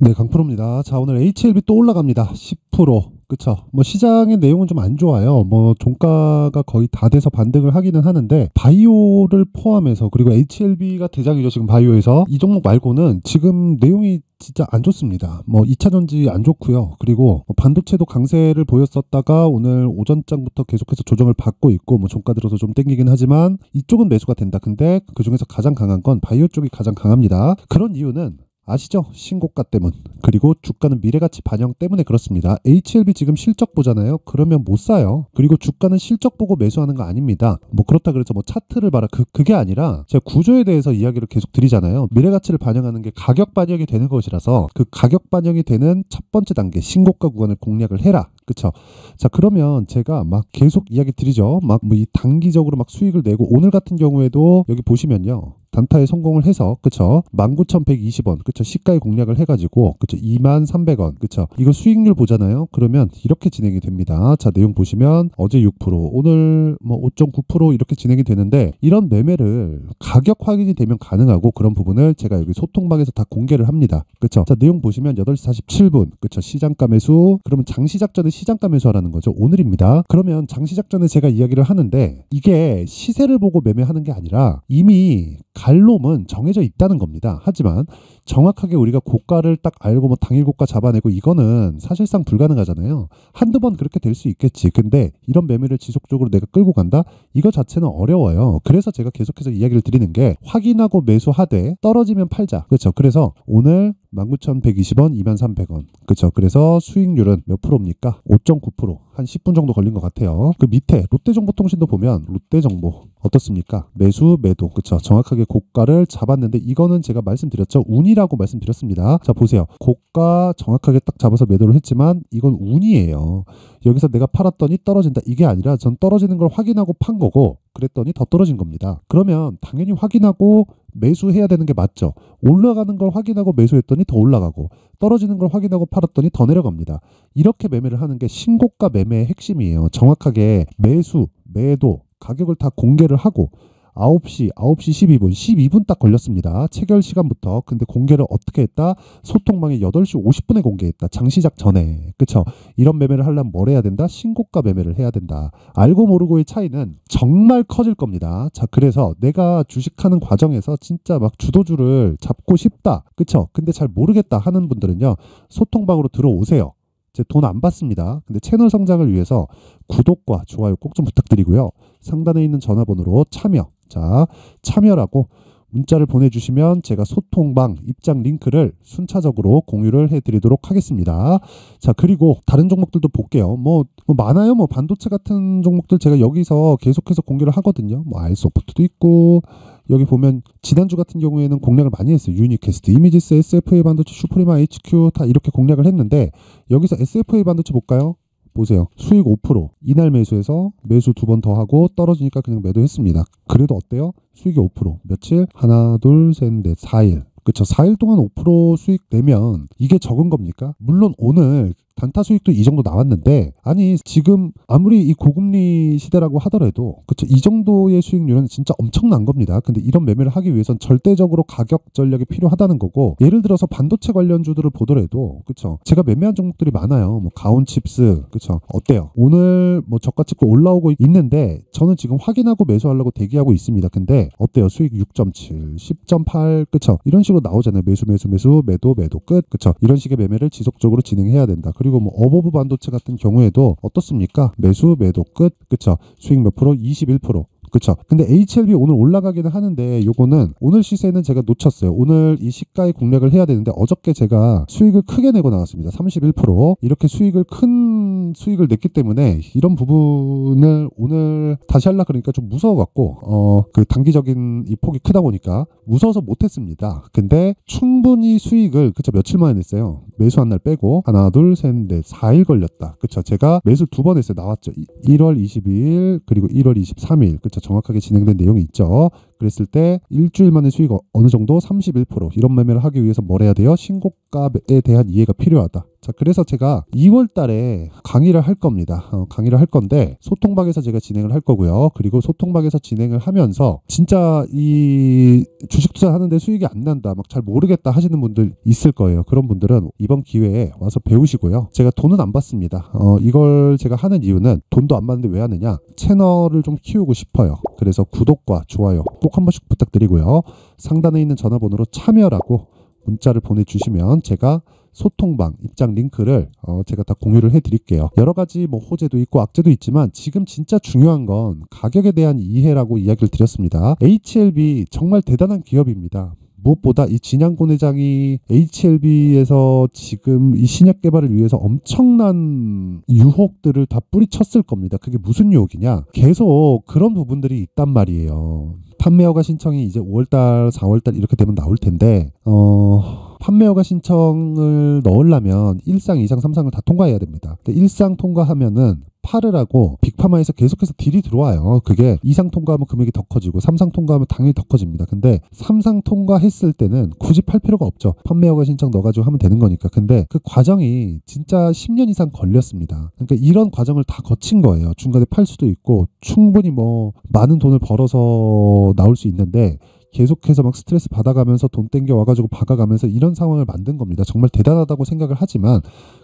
네, 강프로입니다. 자, 오늘 HLB 또 올라갑니다. 10%. 그쵸. 뭐 시장의 내용은 좀 안 좋아요. 뭐 종가가 거의 다 돼서 반등을 하기는 하는데 바이오를 포함해서, 그리고 HLB가 대장이죠. 지금 바이오에서 이 종목 말고는 지금 내용이 진짜 안 좋습니다. 뭐 2차 전지 안 좋고요. 그리고 뭐 반도체도 강세를 보였었다가 오늘 오전장부터 계속해서 조정을 받고 있고, 뭐 종가 들어서 좀 땡기긴 하지만 이쪽은 매수가 된다. 근데 그 중에서 가장 강한 건 바이오 쪽이 가장 강합니다. 그런 이유는 아시죠? 신고가 때문. 그리고 주가는 미래가치 반영 때문에 그렇습니다. HLB 지금 실적 보잖아요. 그러면 못 사요. 그리고 주가는 실적 보고 매수하는 거 아닙니다. 뭐 그렇다 그래서 뭐 차트를 봐라, 그게 아니라 제가 구조에 대해서 이야기를 계속 드리잖아요. 미래가치를 반영하는 게 가격 반영이 되는 것이라서 그 가격 반영이 되는 첫 번째 단계 신고가 구간을 공략을 해라. 그쵸? 자, 그러면 제가 막 계속 이야기 드리죠. 막 뭐 이 단기적으로 막 수익을 내고, 오늘 같은 경우에도 여기 보시면요. 단타에 성공을 해서, 그쵸? 19,120원, 그쵸? 시가에 공략을 해가지고, 그쵸? 23,300원, 그쵸? 이거 수익률 보잖아요. 그러면 이렇게 진행이 됩니다. 자, 내용 보시면 어제 6%, 오늘 뭐 5.9% 이렇게 진행이 되는데, 이런 매매를 가격 확인이 되면 가능하고, 그런 부분을 제가 여기 소통방에서 다 공개를 합니다. 그쵸? 자, 내용 보시면 8시 47분, 그쵸? 시장가 매수. 그러면 장시작 전에 시장가 매수하라는 거죠. 오늘입니다. 그러면 장시작 전에 제가 이야기를 하는데, 이게 시세를 보고 매매하는 게 아니라 이미 갈놈은 정해져 있다는 겁니다. 하지만 정확하게 우리가 고가를 딱 알고 뭐 당일 고가 잡아내고, 이거는 사실상 불가능하잖아요. 한두 번 그렇게 될 수 있겠지. 근데 이런 매매를 지속적으로 내가 끌고 간다? 이거 자체는 어려워요. 그래서 제가 계속해서 이야기를 드리는 게, 확인하고 매수하되 떨어지면 팔자. 그렇죠. 그래서 오늘 19,120원, 23,300원. 그쵸. 그래서 수익률은 몇 프로입니까? 5.9%. 한 10분 정도 걸린 것 같아요. 그 밑에 롯데정보통신도 보면 롯데정보 어떻습니까? 매수, 매도. 그쵸. 정확하게 고가를 잡았는데, 이거는 제가 말씀드렸죠. 운이라고 말씀드렸습니다. 자, 보세요. 고가 정확하게 딱 잡아서 매도를 했지만 이건 운이에요. 여기서 내가 팔았더니 떨어진다. 이게 아니라 전 떨어지는 걸 확인하고 판 거고, 그랬더니 더 떨어진 겁니다. 그러면 당연히 확인하고 매수해야 되는 게 맞죠. 올라가는 걸 확인하고 매수했더니 더 올라가고, 떨어지는 걸 확인하고 팔았더니 더 내려갑니다. 이렇게 매매를 하는 게 신고가 매매의 핵심이에요. 정확하게 매수, 매도, 가격을 다 공개를 하고, 9시 12분 딱 걸렸습니다. 체결 시간부터. 근데 공개를 어떻게 했다? 소통방에 8시 50분에 공개했다. 장시작 전에. 그쵸? 이런 매매를 하려면 뭘 해야 된다? 신고가 매매를 해야 된다. 알고 모르고의 차이는 정말 커질 겁니다. 자, 그래서 내가 주식하는 과정에서 진짜 막 주도주를 잡고 싶다. 그쵸? 근데 잘 모르겠다 하는 분들은요, 소통방으로 들어오세요. 제 돈 안 받습니다. 근데 채널 성장을 위해서 구독과 좋아요 꼭 좀 부탁드리고요. 상단에 있는 전화번호로 참여라고 문자를 보내주시면 제가 소통방 입장 링크를 순차적으로 공유를 해드리도록 하겠습니다. 자, 그리고 다른 종목들도 볼게요. 뭐 많아요. 뭐 반도체 같은 종목들 제가 여기서 계속해서 공개를 하거든요. 뭐 알소프트도 있고, 여기 보면 지난주 같은 경우에는 공략을 많이 했어요. 유니캐스트, 이미지스, SFA 반도체, 슈프리마, HQ 다 이렇게 공략을 했는데, 여기서 SFA 반도체 볼까요? 보세요. 수익 5%. 이날 매수해서 매수 2번 더 하고 떨어지니까 그냥 매도했습니다. 그래도 어때요? 수익이 5%. 며칠? 하나, 둘, 셋, 넷, 4일. 그쵸. 4일 동안 5% 수익 내면 이게 적은 겁니까? 물론 오늘 단타 수익도 이 정도 나왔는데, 아니 지금 아무리 이 고금리 시대라고 하더라도, 그쵸, 이 정도의 수익률은 진짜 엄청난 겁니다. 근데 이런 매매를 하기 위해선 절대적으로 가격 전략이 필요하다는 거고, 예를 들어서 반도체 관련주들을 보더라도, 그쵸, 제가 매매한 종목들이 많아요. 뭐 가온칩스, 그쵸, 어때요? 오늘 뭐 저가 찍고 올라오고 있는데 저는 지금 확인하고 매수하려고 대기하고 있습니다. 근데 어때요? 수익 6.7, 10.8, 그쵸, 이런 식으로 나오잖아요. 매수, 매도 끝. 그쵸, 이런 식의 매매를 지속적으로 진행해야 된다. 그리고 뭐 어버브 반도체 같은 경우에도 어떻습니까? 매수, 매도 끝. 그쵸? 수익 몇 프로? 21%. 그쵸? 근데 HLB 오늘 올라가기는 하는데, 요거는 오늘 시세는 제가 놓쳤어요. 오늘 이 시가에 공략을 해야 되는데, 어저께 제가 수익을 크게 내고 나왔습니다. 31%. 이렇게 큰 수익을 냈기 때문에 이런 부분을 오늘 다시 하려고 그러니까 좀 무서워갖고, 그 단기적인 이 폭이 크다 보니까 무서워서 못했습니다. 근데 충분히 수익을, 그쵸, 며칠 만에 냈어요. 매수한 날 빼고 하나, 둘, 셋, 넷, 4일 걸렸다. 그쵸? 제가 매수 2번 했어요. 나왔죠. 1월 22일 그리고 1월 23일. 그쵸? 정확하게 진행된 내용이 있죠. 그랬을 때 일주일 만에 수익 어느 정도 31% 이런 매매를 하기 위해서 뭘 해야 돼요? 신고가에 대한 이해가 필요하다. 자, 그래서 제가 2월 달에 강의를 할 겁니다. 강의를 할 건데 소통방에서 제가 진행을 할 거고요. 그리고 소통방에서 진행을 하면서 진짜 이 주식 투자하는데 수익이 안 난다, 막 잘 모르겠다 하시는 분들 있을 거예요. 그런 분들은 이번 기회에 와서 배우시고요. 제가 돈은 안 받습니다. 이걸 제가 하는 이유는 돈도 안 받는데 왜 하느냐? 채널을 좀 키우고 싶어요. 그래서 구독과 좋아요 꼭 한 번씩 부탁드리고요. 상단에 있는 전화번호로 참여라고 문자를 보내주시면 제가 소통방 입장 링크를 제가 다 공유를 해드릴게요. 여러 가지 뭐 호재도 있고 악재도 있지만 지금 진짜 중요한 건 가격에 대한 이해라고 이야기를 드렸습니다. HLB 정말 대단한 기업입니다. 무엇보다 이 진양곤 회장이 HLB에서 지금 이 신약 개발을 위해서 엄청난 유혹들을 다 뿌리쳤을 겁니다. 그게 무슨 유혹이냐? 계속 그런 부분들이 있단 말이에요. 판매 허가 신청이 이제 5월달, 4월달 이렇게 되면 나올 텐데 판매 허가 신청을 넣으려면 1상, 2상, 3상을 다 통과해야 됩니다. 근데 1상 통과하면은 팔을 하고 빅파마에서 계속해서 딜이 들어와요. 그게 2상 통과하면 금액이 더 커지고 3상 통과하면 당연히 더 커집니다. 근데 3상 통과했을 때는 굳이 팔 필요가 없죠. 판매 허가 신청 넣어가지고 하면 되는 거니까. 근데 그 과정이 진짜 10년 이상 걸렸습니다. 그러니까 이런 과정을 다 거친 거예요. 중간에 팔 수도 있고 충분히 뭐 많은 돈을 벌어서 나올 수 있는데 계속해서 막 스트레스 받아가면서 돈 땡겨 와가지고 박아가면서 이런 상황을 만든 겁니다. 정말 대단하다고 생각을 하지만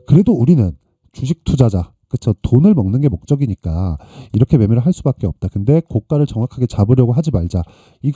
그래도 우리는 주식 투자자, 그쵸? 돈을 먹는 게 목적이니까 이렇게 매매를 할 수밖에 없다. 근데 고가를 정확하게 잡으려고 하지 말자. 이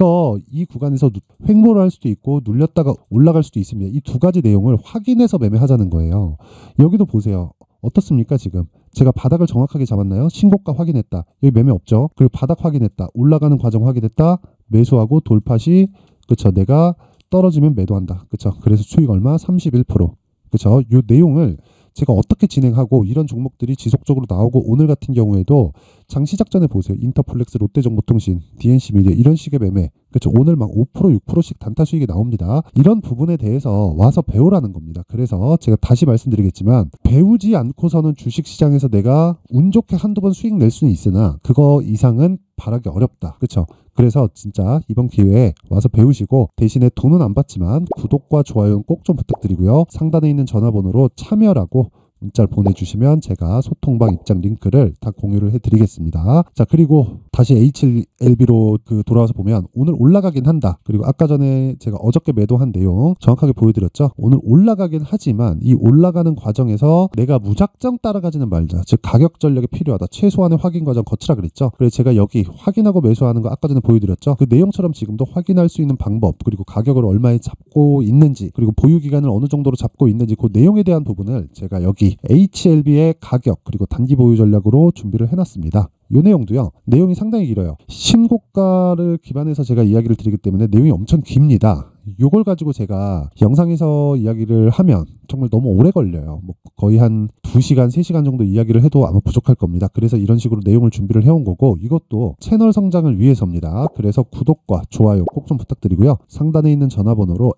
구간에서 횡보를 할 수도 있고 눌렸다가 올라갈 수도 있습니다. 이 두 가지 내용을 확인해서 매매하자는 거예요. 여기도 보세요. 어떻습니까 지금? 제가 바닥을 정확하게 잡았나요? 신고가 확인했다. 여기 매매 없죠? 그리고 바닥 확인했다. 올라가는 과정 확인했다. 매수하고 돌파 시, 그쵸? 내가 떨어지면 매도한다. 그쵸? 그래서 수익 얼마? 31%. 그쵸? 이 내용을 제가 어떻게 진행하고 이런 종목들이 지속적으로 나오고 오늘 같은 경우에도 장 시작 전에 보세요. 인터플렉스, 롯데정보통신, DNC미디어 이런 식의 매매. 그렇죠. 오늘 막 5%, 6%씩 단타 수익이 나옵니다. 이런 부분에 대해서 와서 배우라는 겁니다. 그래서 제가 다시 말씀드리겠지만 배우지 않고서는 주식시장에서 내가 운 좋게 한두 번 수익 낼 수는 있으나 그거 이상은 바라기 어렵다. 그렇죠. 그래서 진짜 이번 기회에 와서 배우시고 대신에 돈은 안 받지만 구독과 좋아요는 꼭 좀 부탁드리고요. 상단에 있는 전화번호로 참여라고 문자를 보내주시면 제가 소통방 입장 링크를 다 공유를 해드리겠습니다. 자, 그리고 다시 HLB로 돌아와서 보면 오늘 올라가긴 한다. 그리고 아까 전에 제가 어저께 매도한 내용 정확하게 보여드렸죠. 오늘 올라가긴 하지만 이 올라가는 과정에서 내가 무작정 따라가지는 말자. 즉 가격 전략이 필요하다. 최소한의 확인 과정 거치라 그랬죠. 그래서 제가 여기 확인하고 매수하는 거 아까 전에 보여드렸죠. 그 내용처럼 지금도 확인할 수 있는 방법, 그리고 가격을 얼마에 잡고 있는지, 그리고 보유 기간을 어느 정도로 잡고 있는지 그 내용에 대한 부분을 제가 여기 HLB의 가격 그리고 단기 보유 전략으로 준비를 해놨습니다. 이 내용도요. 내용이 상당히 길어요. 신고가를 기반해서 제가 이야기를 드리기 때문에 내용이 엄청 깁니다. 이걸 가지고 제가 영상에서 이야기를 하면 정말 너무 오래 걸려요. 뭐 거의 한 2시간, 3시간 정도 이야기를 해도 아마 부족할 겁니다. 그래서 이런 식으로 내용을 준비를 해온 거고 이것도 채널 성장을 위해서입니다. 그래서 구독과 좋아요 꼭 좀 부탁드리고요. 상단에 있는 전화번호로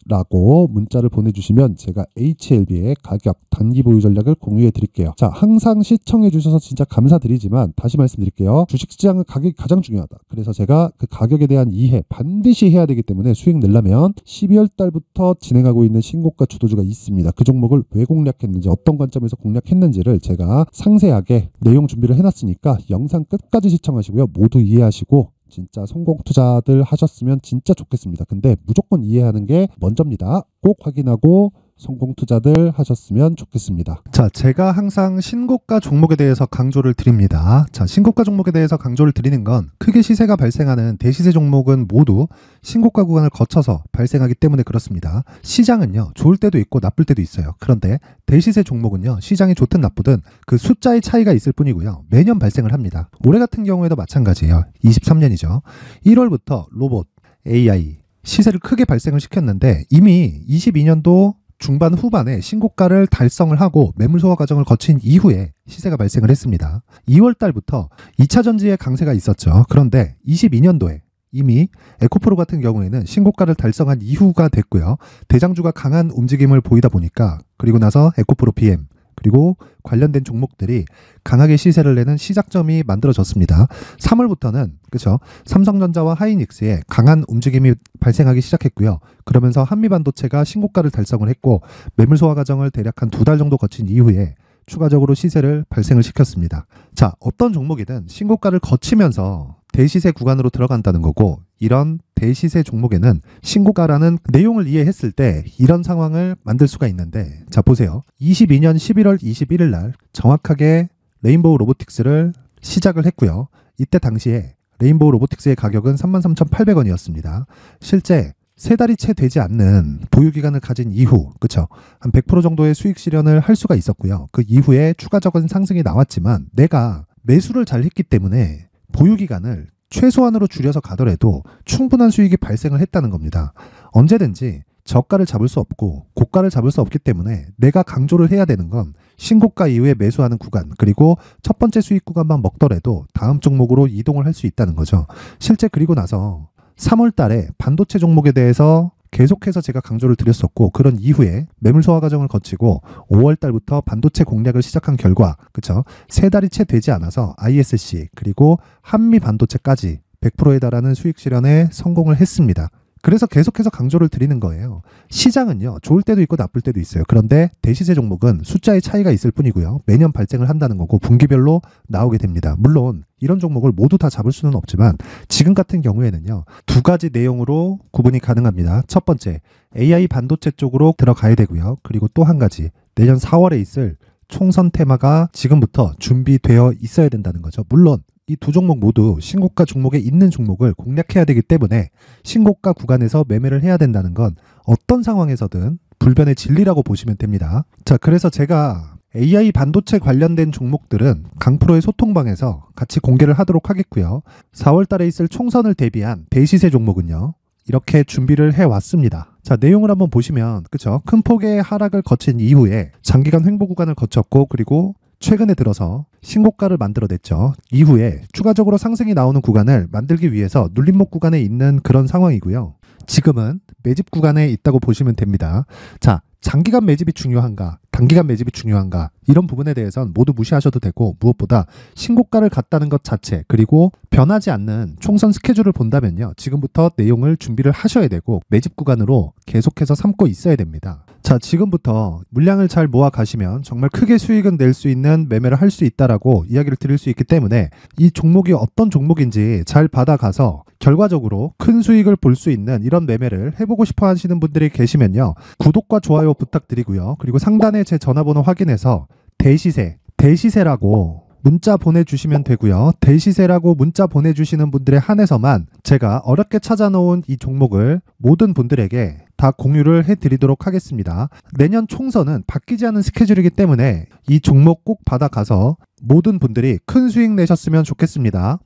라고 문자를 보내주시면 제가 HLB의 가격 단기 보유 전략을 공유해 드릴게요. 자, 항상 시청해 주셔서 진짜 감사드리지만 다시 말씀드릴게요. 주식시장은 가격이 가장 중요하다. 그래서 제가 그 가격에 대한 이해 반드시 해야 되기 때문에 수익 내려면 12월 달부터 진행하고 있는 신고가 주도주가 있습니다. 그 종목을 왜 공략했는지 어떤 관점에서 공략했는지를 제가 상세하게 내용 준비를 해놨으니까 영상 끝까지 시청하시고요. 모두 이해하시고 진짜 성공 투자들 하셨으면 진짜 좋겠습니다. 근데 무조건 이해하는 게 먼저입니다. 꼭 확인하고 성공 투자들 하셨으면 좋겠습니다. 자, 제가 항상 신고가 종목에 대해서 강조를 드립니다. 자, 신고가 종목에 대해서 강조를 드리는 건 크게 시세가 발생하는 대시세 종목은 모두 신고가 구간을 거쳐서 발생하기 때문에 그렇습니다. 시장은요, 좋을 때도 있고 나쁠 때도 있어요. 그런데 대시세 종목은요, 시장이 좋든 나쁘든 그 숫자의 차이가 있을 뿐이고요. 매년 발생을 합니다. 올해 같은 경우에도 마찬가지예요. 23년이죠. 1월부터 로봇, AI, 시세를 크게 발생을 시켰는데 이미 22년도 중반 후반에 신고가를 달성을 하고 매물 소화 과정을 거친 이후에 시세가 발생을 했습니다. 2월 달부터 2차 전지의 강세가 있었죠. 그런데 22년도에 이미 에코프로 같은 경우에는 신고가를 달성한 이후가 됐고요. 대장주가 강한 움직임을 보이다 보니까 그리고 나서 에코프로 BM 그리고 관련된 종목들이 강하게 시세를 내는 시작점이 만들어졌습니다. 3월부터는 그렇죠. 삼성전자와 하이닉스에 강한 움직임이 발생하기 시작했고요. 그러면서 한미반도체가 신고가를 달성을 했고 매물 소화 과정을 대략 한 2달 정도 거친 이후에 추가적으로 시세를 발생을 시켰습니다. 자, 어떤 종목이든 신고가를 거치면서 대시세 구간으로 들어간다는 거고, 이런 대시세 종목에는 신고가라는 내용을 이해했을 때 이런 상황을 만들 수가 있는데, 자 보세요. 22년 11월 21일 날 정확하게 레인보우 로보틱스를 시작을 했고요. 이때 당시에 레인보우 로보틱스의 가격은 33,800원이었습니다. 실제 3달이 채 되지 않는 보유기간을 가진 이후, 그쵸? 한 100% 정도의 수익 실현을 할 수가 있었고요. 그 이후에 추가적인 상승이 나왔지만 내가 매수를 잘 했기 때문에 보유기간을 최소한으로 줄여서 가더라도 충분한 수익이 발생을 했다는 겁니다. 언제든지 저가를 잡을 수 없고 고가를 잡을 수 없기 때문에 내가 강조를 해야 되는 건 신고가 이후에 매수하는 구간, 그리고 첫 번째 수익 구간만 먹더라도 다음 종목으로 이동을 할 수 있다는 거죠. 실제 그리고 나서 3월 달에 반도체 종목에 대해서 계속해서 제가 강조를 드렸었고, 그런 이후에 매물 소화 과정을 거치고 5월 달부터 반도체 공략을 시작한 결과, 그쵸? 3달이 채 되지 않아서 ISC 그리고 한미 반도체까지 100%에 달하는 수익 실현에 성공을 했습니다. 그래서 계속해서 강조를 드리는 거예요. 시장은요, 좋을 때도 있고 나쁠 때도 있어요. 그런데 대시세 종목은 숫자의 차이가 있을 뿐이고요. 매년 발생을 한다는 거고 분기별로 나오게 됩니다. 물론 이런 종목을 모두 다 잡을 수는 없지만 지금 같은 경우에는요, 2가지 내용으로 구분이 가능합니다. 첫 번째, AI 반도체 쪽으로 들어가야 되고요. 그리고 또 한 가지, 내년 4월에 있을 총선 테마가 지금부터 준비되어 있어야 된다는 거죠. 물론 이 두 종목 모두 신고가 종목에 있는 종목을 공략해야 되기 때문에 신고가 구간에서 매매를 해야 된다는 건 어떤 상황에서든 불변의 진리라고 보시면 됩니다. 자, 그래서 제가 AI 반도체 관련된 종목들은 강프로의 소통방에서 같이 공개를 하도록 하겠고요. 4월 달에 있을 총선을 대비한 대시세 종목은요, 이렇게 준비를 해왔습니다. 자, 내용을 한번 보시면, 그쵸? 큰 폭의 하락을 거친 이후에 장기간 횡보 구간을 거쳤고, 그리고 최근에 들어서 신고가를 만들어냈죠. 이후에 추가적으로 상승이 나오는 구간을 만들기 위해서 눌림목 구간에 있는 그런 상황이고요. 지금은 매집 구간에 있다고 보시면 됩니다. 자, 장기간 매집이 중요한가, 단기간 매집이 중요한가, 이런 부분에 대해서는 모두 무시하셔도 되고, 무엇보다 신고가를 갔다는 것 자체, 그리고 변하지 않는 총선 스케줄을 본다면요, 지금부터 내용을 준비를 하셔야 되고 매집 구간으로 계속해서 삼고 있어야 됩니다. 자, 지금부터 물량을 잘 모아 가시면 정말 크게 수익은 낼 수 있는 매매를 할 수 있다라고 이야기를 드릴 수 있기 때문에 이 종목이 어떤 종목인지 잘 받아가서 결과적으로 큰 수익을 볼 수 있는 이런 매매를 해보고 싶어 하시는 분들이 계시면요, 구독과 좋아요 부탁드리고요. 그리고 상단에 제 전화번호 확인해서 대시세라고 문자 보내주시면 되고요. 대시세라고 문자 보내주시는 분들에 한해서만 제가 어렵게 찾아놓은 이 종목을 모든 분들에게 다 공유를 해드리도록 하겠습니다. 내년 총선은 바뀌지 않은 스케줄이기 때문에 이 종목 꼭 받아가서 모든 분들이 큰 수익 내셨으면 좋겠습니다.